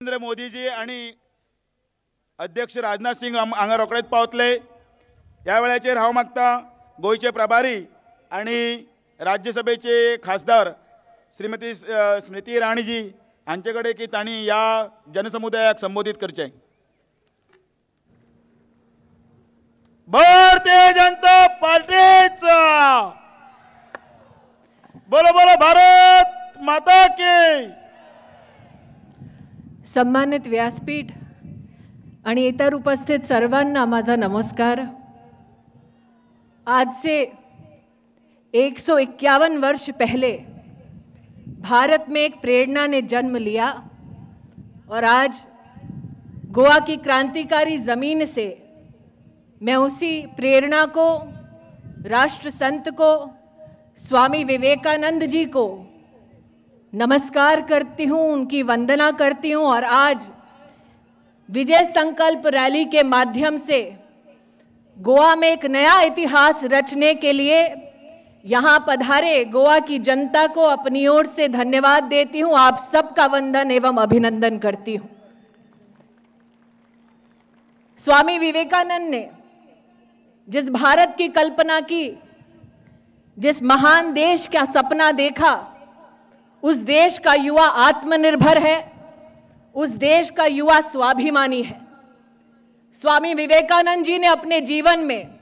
नरेंद्र मोदीजी आणि अध्यक्ष राजनाथ सिंग हांगा रोखडेच पावतले। ह्या वेळाचेर हांव मागता गोयचे प्रभारी आणि राज्यसभेचे खासदार श्रीमती स्मृती इराणी जी हांचे कडेन की तांणी ह्या जनसमुदायाक संबोधित करचें। भारतीय जनता पार्टीचा बोलो बोलो भारत माता की। सम्मानित व्यासपीठ आणि इतर उपस्थित सर्वांना माझा नमस्कार। आज से 151 वर्ष पहले भारत में एक प्रेरणा ने जन्म लिया और आज गोवा की क्रांतिकारी जमीन से मैं उसी प्रेरणा को, राष्ट्र संत को, स्वामी विवेकानंद जी को नमस्कार करती हूँ, उनकी वंदना करती हूँ और आज विजय संकल्प रैली के माध्यम से गोवा में एक नया इतिहास रचने के लिए यहाँ पधारे गोवा की जनता को अपनी ओर से धन्यवाद देती हूँ। आप सबका वंदन एवं अभिनंदन करती हूँ। स्वामी विवेकानंद ने जिस भारत की कल्पना की, जिस महान देश का सपना देखा, उस देश का युवा आत्मनिर्भर है, उस देश का युवा स्वाभिमानी है। स्वामी विवेकानंद जी ने अपने जीवन में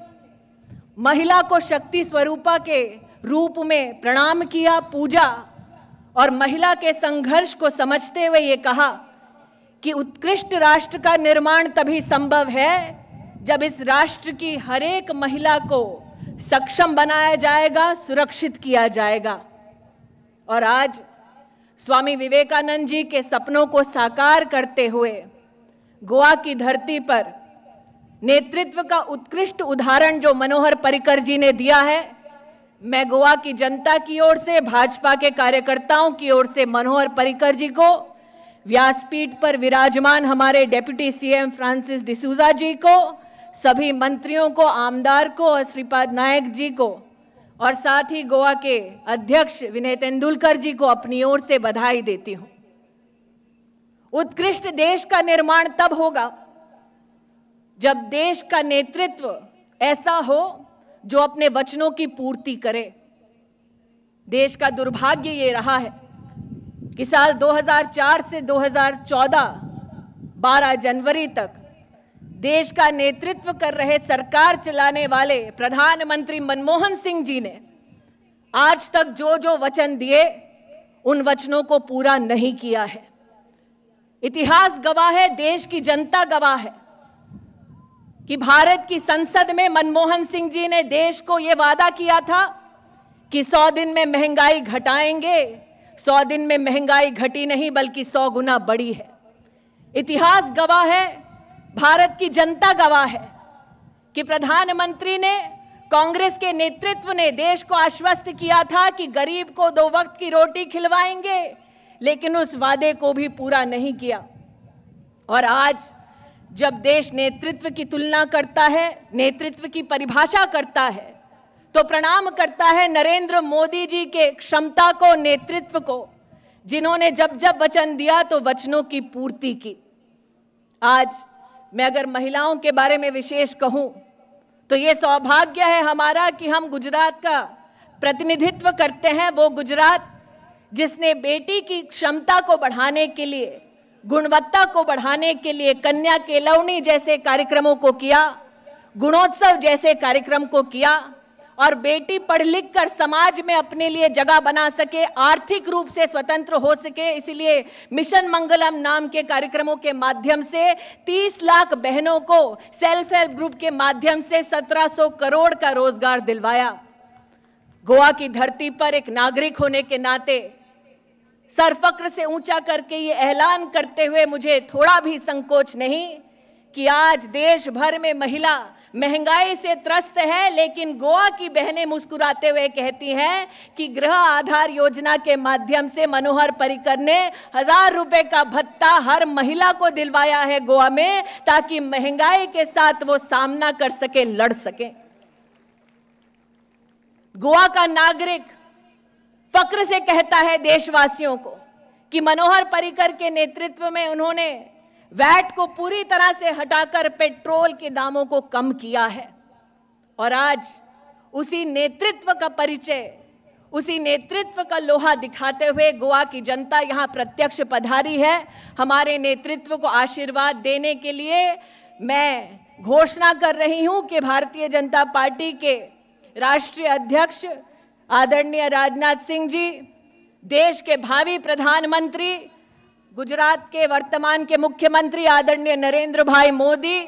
महिला को शक्ति स्वरूपा के रूप में प्रणाम किया, पूजा और महिला के संघर्ष को समझते हुए ये कहा कि उत्कृष्ट राष्ट्र का निर्माण तभी संभव है जब इस राष्ट्र की हर एक महिला को सक्षम बनाया जाएगा, सुरक्षित किया जाएगा। और आज स्वामी विवेकानंद जी के सपनों को साकार करते हुए गोवा की धरती पर नेतृत्व का उत्कृष्ट उदाहरण जो मनोहर पर्रिकर जी ने दिया है, मैं गोवा की जनता की ओर से, भाजपा के कार्यकर्ताओं की ओर से मनोहर पर्रिकर जी को, व्यासपीठ पर विराजमान हमारे डेप्यूटी सीएम फ्रांसिस डिसूजा जी को, सभी मंत्रियों को, आमदार को और श्रीपाद नायक जी को और साथ ही गोवा के अध्यक्ष विनय तेंदुलकर जी को अपनी ओर से बधाई देती हूं। उत्कृष्ट देश का निर्माण तब होगा जब देश का नेतृत्व ऐसा हो जो अपने वचनों की पूर्ति करे। देश का दुर्भाग्य ये रहा है कि साल 2004 से 2014 12 जनवरी तक देश का नेतृत्व कर रहे सरकार चलाने वाले प्रधानमंत्री मनमोहन सिंह जी ने आज तक जो जो वचन दिए उन वचनों को पूरा नहीं किया है। इतिहास गवाह है, देश की जनता गवाह है कि भारत की संसद में मनमोहन सिंह जी ने देश को यह वादा किया था कि 100 दिन में महंगाई घटाएंगे। 100 दिन में महंगाई घटी नहीं बल्कि 100 गुना बढ़ी है। इतिहास गवाह है, भारत की जनता गवाह है कि प्रधानमंत्री ने, कांग्रेस के नेतृत्व ने देश को आश्वस्त किया था कि गरीब को 2 वक्त की रोटी खिलवाएंगे, लेकिन उस वादे को भी पूरा नहीं किया। और आज जब देश नेतृत्व की तुलना करता है, नेतृत्व की परिभाषा करता है, तो प्रणाम करता है नरेंद्र मोदी जी के क्षमता को, नेतृत्व को, जिन्होंने जब जब वचन दिया तो वचनों की पूर्ति की। आज मैं अगर महिलाओं के बारे में विशेष कहूं तो ये सौभाग्य है हमारा कि हम गुजरात का प्रतिनिधित्व करते हैं। वो गुजरात जिसने बेटी की क्षमता को बढ़ाने के लिए, गुणवत्ता को बढ़ाने के लिए कन्या केलवनी जैसे कार्यक्रमों को किया, गुणोत्सव जैसे कार्यक्रम को किया और बेटी पढ़ लिख कर समाज में अपने लिए जगह बना सके, आर्थिक रूप से स्वतंत्र हो सके। इसलिए मिशन मंगलम नाम के कार्यक्रमों के माध्यम से 30 लाख बहनों को सेल्फ हेल्प ग्रुप के माध्यम से 1700 करोड़ का रोजगार दिलवाया। गोवा की धरती पर एक नागरिक होने के नाते सर फक्र से ऊंचा करके ये ऐलान करते हुए मुझे थोड़ा भी संकोच नहीं कि आज देश भर में महिला महंगाई से त्रस्त है, लेकिन गोवा की बहनें मुस्कुराते हुए कहती हैं कि गृह आधार योजना के माध्यम से मनोहर पर्रिकर ने 1000 रुपए का भत्ता हर महिला को दिलवाया है गोवा में, ताकि महंगाई के साथ वो सामना कर सके, लड़ सके। गोवा का नागरिक फक्र से कहता है देशवासियों को कि मनोहर पर्रिकर के नेतृत्व में उन्होंने वैट को पूरी तरह से हटाकर पेट्रोल के दामों को कम किया है। और आज उसी नेतृत्व का परिचय, उसी नेतृत्व का लोहा दिखाते हुए गोवा की जनता यहां प्रत्यक्ष पधारी है। हमारे नेतृत्व को आशीर्वाद देने के लिए मैं घोषणा कर रही हूं कि भारतीय जनता पार्टी के राष्ट्रीय अध्यक्ष आदरणीय राजनाथ सिंह जी, देश के भावी प्रधानमंत्री, गुजरात के वर्तमान के मुख्यमंत्री आदरणीय नरेंद्र भाई मोदी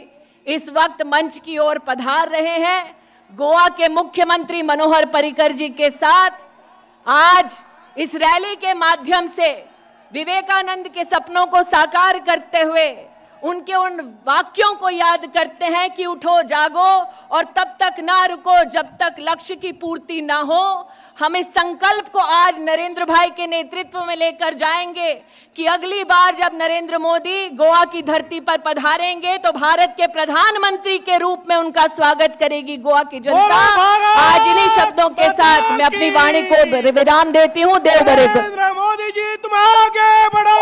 इस वक्त मंच की ओर पधार रहे हैं। गोवा के मुख्यमंत्री मनोहर पर्रिकर जी के साथ आज इस रैली के माध्यम से विवेकानंद के सपनों को साकार करते हुए उनके उन वाक्यों को याद करते हैं कि उठो जागो और तब तक ना रुको जब तक लक्ष्य की पूर्ति ना हो। हम इस संकल्प को आज नरेंद्र भाई के नेतृत्व में लेकर जाएंगे कि अगली बार जब नरेंद्र मोदी गोवा की धरती पर पधारेंगे तो भारत के प्रधानमंत्री के रूप में उनका स्वागत करेगी गोवा की जनता। आज इन्हीं शब्दों के साथ मैं अपनी वाणी को विराम देती हूँ। देव बरे नरेंद्र मोदी जी तुम आगे बढ़ो,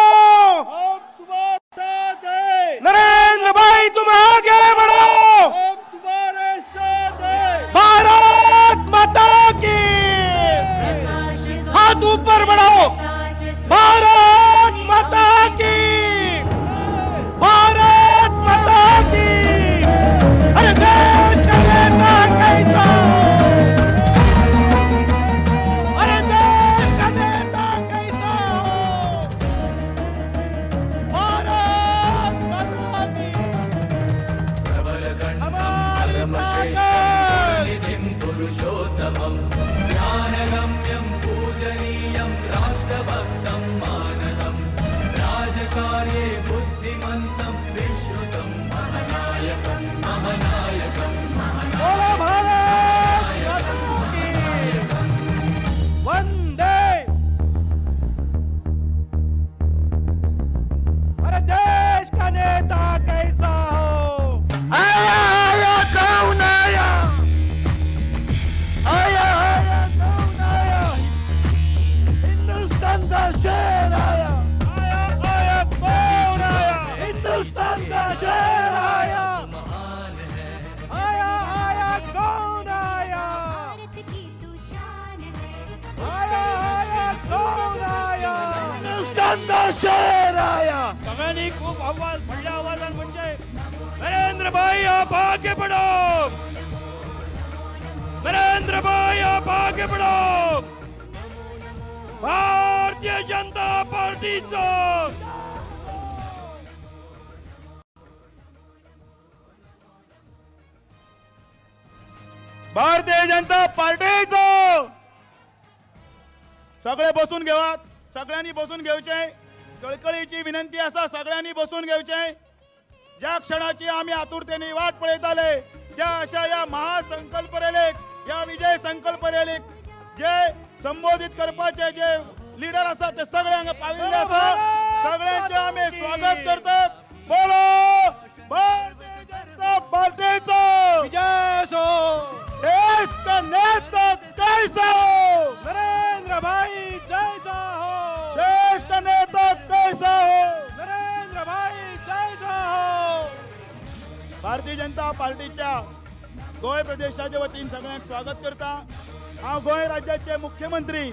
नरेंद्र भाई तुम आगे बढ़ो, हम तुम्हारे साथ हैं। भारत माता की, हाथ ऊपर बढ़ाओ, भारत माता की, भारत माता की। अरे देश का नेता कैसा हो, अरे देश का नेता कैसा हो, भारत माता की। निधिं पुरुषोत्तमं ज्ञानगम्यं पूजनीयं राष्ट्रभक्तं मानदं राजकार्ये बुद्धिमन्तं विश्रुतं महानायकं महानायकं बोलो भारत वंदे। अरे देश का नेता कैसा हो, आया आया कौन आया, आया आया कौन आया, हिंदुस्तान का शेर आया, आया आया कौन आया, हिंदुस्तान का शेर आया, आया आया कौन आया, आया आया कौन आया, हिंदुस्तान का शेर आया। सगळ्यांनी खूप आवाज भरल्या आवाजान म्हणजे नरेंद्र भाई आप आगे बढ़ो, नरेंद्र भाई आप आगे बढ़ो, भारतीय जनता पार्टी भारतीय जनता पार्टीचं सगळे बसून घेवात, सगळ्यांनी बसून घेवचे। कळकळीची विनंती असा, सगळ्यांनी बसून घेवचे। ज्या क्षणाची आम्ही आतुरतेने वाट पळयताले त्या अशा या महासंकल्प रॅलीक, या विजय संकल्प रॅलीक जे संबोधित करपाचे जे लीडर असा ते सगळे हांगा पाविल्ले असा। सगळ्यांचे आम्ही स्वागत करतात। बोलो भारतीय जनता पार्टीचा विजय सो, देश का नेता कैसा हो, नरेंद्र भाई जैसा हो, देश का नेता कैसा हो, नरेंद्र भाई जैसा हो। भारतीय जनता पार्टीच्या गोय प्रदेशाच्या वतीन सगळ्यांक स्वागत करता। हांव गोय राज्याचे मुख्यमंत्री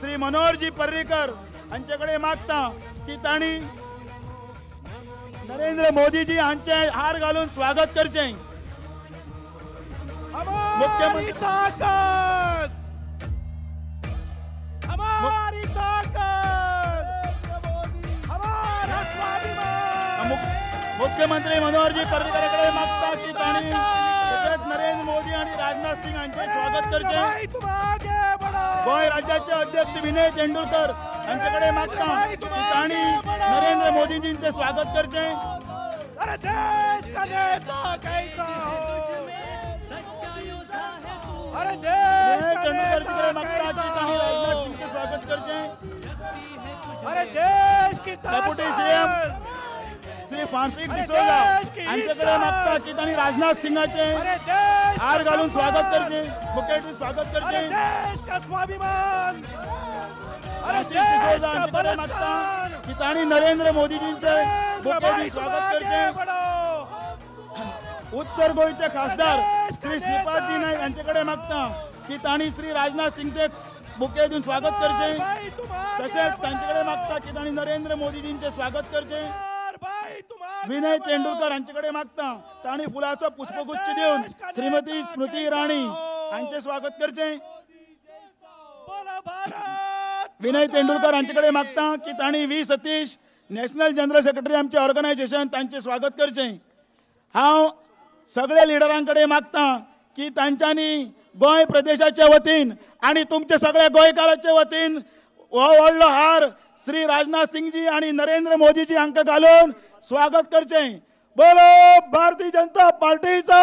श्री मनोहरजी पर्रिकर हांचेकडे मागता की तांणी नरेंद्र मोदीजी हांचे हार घालून स्वागत करचें। हमारी ताकत, हमारी ताकत, हमारा स्वाभिमान। मुख्यमंत्री मनोहरजी पर्रिकराकडे मागता की तांणी तशेंच नरेंद्र मोदी आणि राजनाथ सिंग हांचे स्वागत करचें। गोय राज्याचे अध्यक्ष विनय तेंडुलकर हांचेकडे मागता की तांणी नरेंद्र मोदीजींचे स्वागत करचें। अरे देश का नेता कैसा हो, अरे देश का तेंडुलकर नेता मागता की तांणी कैसा राजनाथ हो, सिंगचे स्वागत करचें। अरे देश की डेप्युटी सीएम श्री फ्रांसिस डिसोजा हांचेकडे मागता की तांणी राजनाथ सिंगाचे हार घालून स्वागत करचें, बुकेटी स्वागत अरे करचें। देश का स्वाभिमान, अरे फ्रांसिस डिसोजा देश का हांचेकडे मागता बलिदान, की ताणी नरेंद्र मोदीजींचे बुके स्वागत करचे. उत्तर गोयचे खासदार श्री श्रीपादजी नाईक यांच्याकडे मागता की ताणी श्री राजनाथ सिंगचे बुके देऊन स्वागत करचे. तसेच त्यांच्याकडे मागता की ताणी नरेंद्र मोदीजींचे स्वागत करचे. विनय तेंडुलकर यांच्याकडे मागता ताणी फुलाचं पुष्पगुच्छ देऊन श्रीमती स्मृती इराणी यांचे स्वागत करचे. विनय तेंडुलकर यांच्याकडे मागता की ताणी V Satish national general secretary आमचे ऑर्गनायझेशन त्यांचे स्वागत करचे. हांव सगळे लिडरांकडे मागता की तांच्यांनी गोंय प्रदेशाच्या वतीन आणि तुमचे सगळे गोंयकारांच्या वतीन हो व्हडलो हार श्री राजनाथ सिंगजी आणि नरेंद्र मोदीजी हांकां घालून स्वागत करचे. बोलो भारतीय जनता पार्टीचा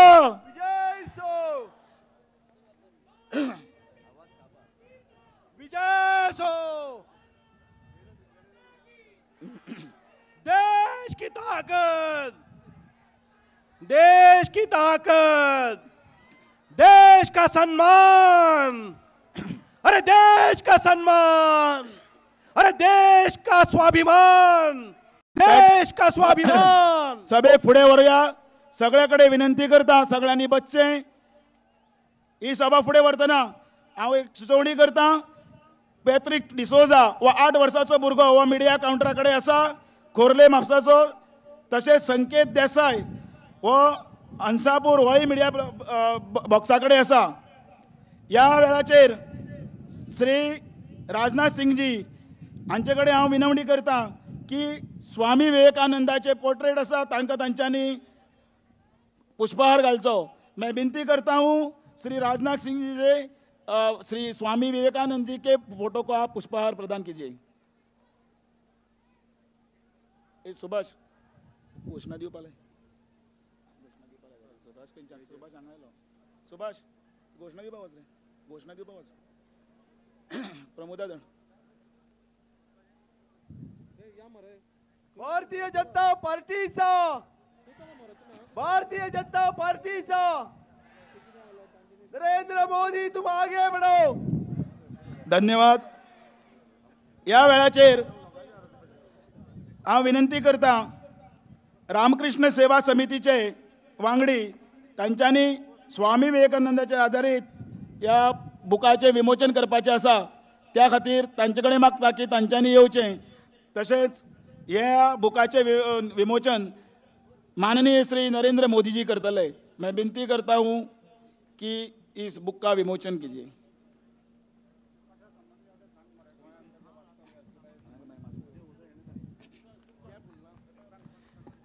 विजय सो. देश की ताकत, देश की ताकत, देश का सम्मान, अरे देश का सम्मान, अरे देश का स्वाभिमान, देश का स्वाभिमान. सभे पुढे वरूया. सगळ्याकडे विनंती करता सगळ्यांनी बसचे. ही सभा पुढे व्हरतना हांव एक सुचोवणी करता. पॅट्रिक डिसोजा हो 8 वर्साचो भुरगो हो मिडिया काउंटरा कडेन आसा खोर्ले म्हापसाचो. तशेंच संकेत देसाय हो अंसापूर होय मिडिया बॉक्सा कडेन आसा. ह्या वेळाचेर श्री राजनाथ सिंगजी हांचे कडेन हांव विनवणी करता की स्वामी विवेकानंदाचे पोर्ट्रेट आसा तांकां तांच्यांनी पुष्पहार घालचो. मैं विनती करता हूँ श्री राजनाथ सिंह जी से श्री स्वामी विवेकानंद जी के फोटो को आप पुष्पहार प्रदान कीजिए. सुभाष घोषणा दिवपाले सुभाष घोषणा दिवपा वच रे घोषणा दिवपा वच प्रमोदादन. भारतीय जनता पार्टीचा, भारतीय जनता पार्टीचा नरेंद्र मोदी तुम आगे बढ़ो. धन्यवाद. या वेळाचेर हांव विनंती करता रामकृष्ण सेवा समितीचे वांगडी तांच्यांनी स्वामी विवेकानंदाचेर आधारीत ह्या बुकाचे विमोचन करपाचें आसा. त्या खातीर तांचे कडेन मागता की तांच्यांनी येवचें. तशेंच ह्या बुकाचे विमोचन माननीय श्री नरेंद्र मोदी जी करतले. मैं विनती करता हूँ कि इस बुक का विमोचन कीजिए.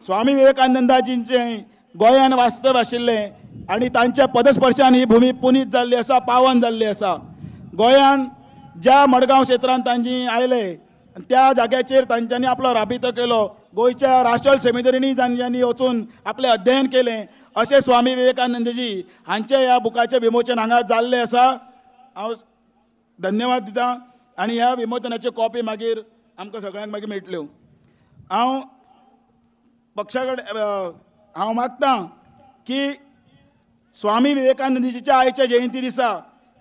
स्वामी विवेकानंदाजींचे गोंयान वास्तव आशिल्ले आनी तांच्या पदस्पर्शान ही भूमी पुनीत जाल्ली आसा, पावन जाल्ली आसा. गोंयान ज्या मडगांव क्षेत्रांत तांची आयले त्या जाग्याचेर तांच्यांनी आपलो राबितो केलो. गोंयच्या राष्ट्रीय सेमिनारींनी तांच्यांनी वचून आपलें अध्ययन केलें. अशें स्वामी विवेकानंदजी हांचे ह्या बुकाचें विमोचन हांगा जाल्लें आसा. हांव धन्यवाद दिता आनी ह्या विमोचनाच्यो कॉपी मागीर आमकां सगळ्यांक मागीर मेळटल्यो. हांव पक्षा कडेन हांव मागतां की स्वामी विवेकानंदजीच्या आयच्या जयंती दिसा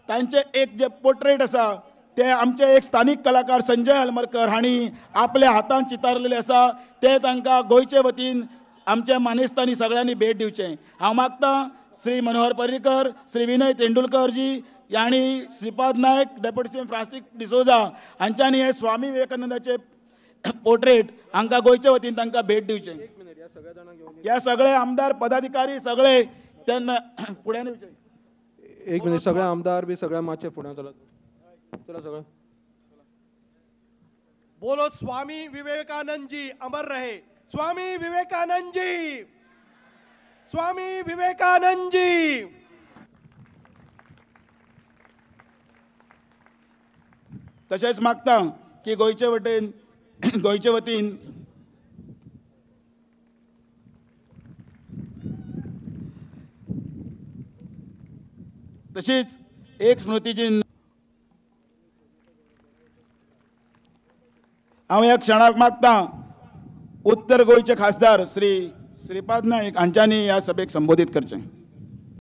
तांचे एक जे पोर्ट्रेट आसा ते आमचे एक स्थानीक कलाकार संजय हलमरकर हांणी आपल्या हातान चितारलेले आसा. ते तांकां गोंयचे वतीन आमच्या मानेस्तांनी सगळ्यांनी भेट दिवचें. हांव मागतां श्री मनोहर पर्रीकर, श्री विनय तेंडुलकर जी आणि Shripad Naik, deputy CM Francis D'Souza हांच्यांनी हे स्वामी विवेकानंदाचे पोर्ट्रेट हांकां गोंयच्या वतीन तांकां भेट दिवचें. ह्या सगळे आमदार पदाधिकारी सगळे त्यांना फुड्यान येवचे. एक मिनिट. सगळे आमदार बी सगळ्या मातशे फुड्यान चला सगळं. बोलो स्वामी विवेकानंद जी अमर रहे. स्वामी विवेकानंद जी, स्वामी विवेकानंद जी. तशेंच मागता की गोंयचे वतीन तशीच एक स्मृतीची हांव ह्या क्षणाक मागता उत्तर गोंयचे खासदार श्री श्रीपाद नायक हांच्यांनी ह्या सभेक संबोधीत करचें.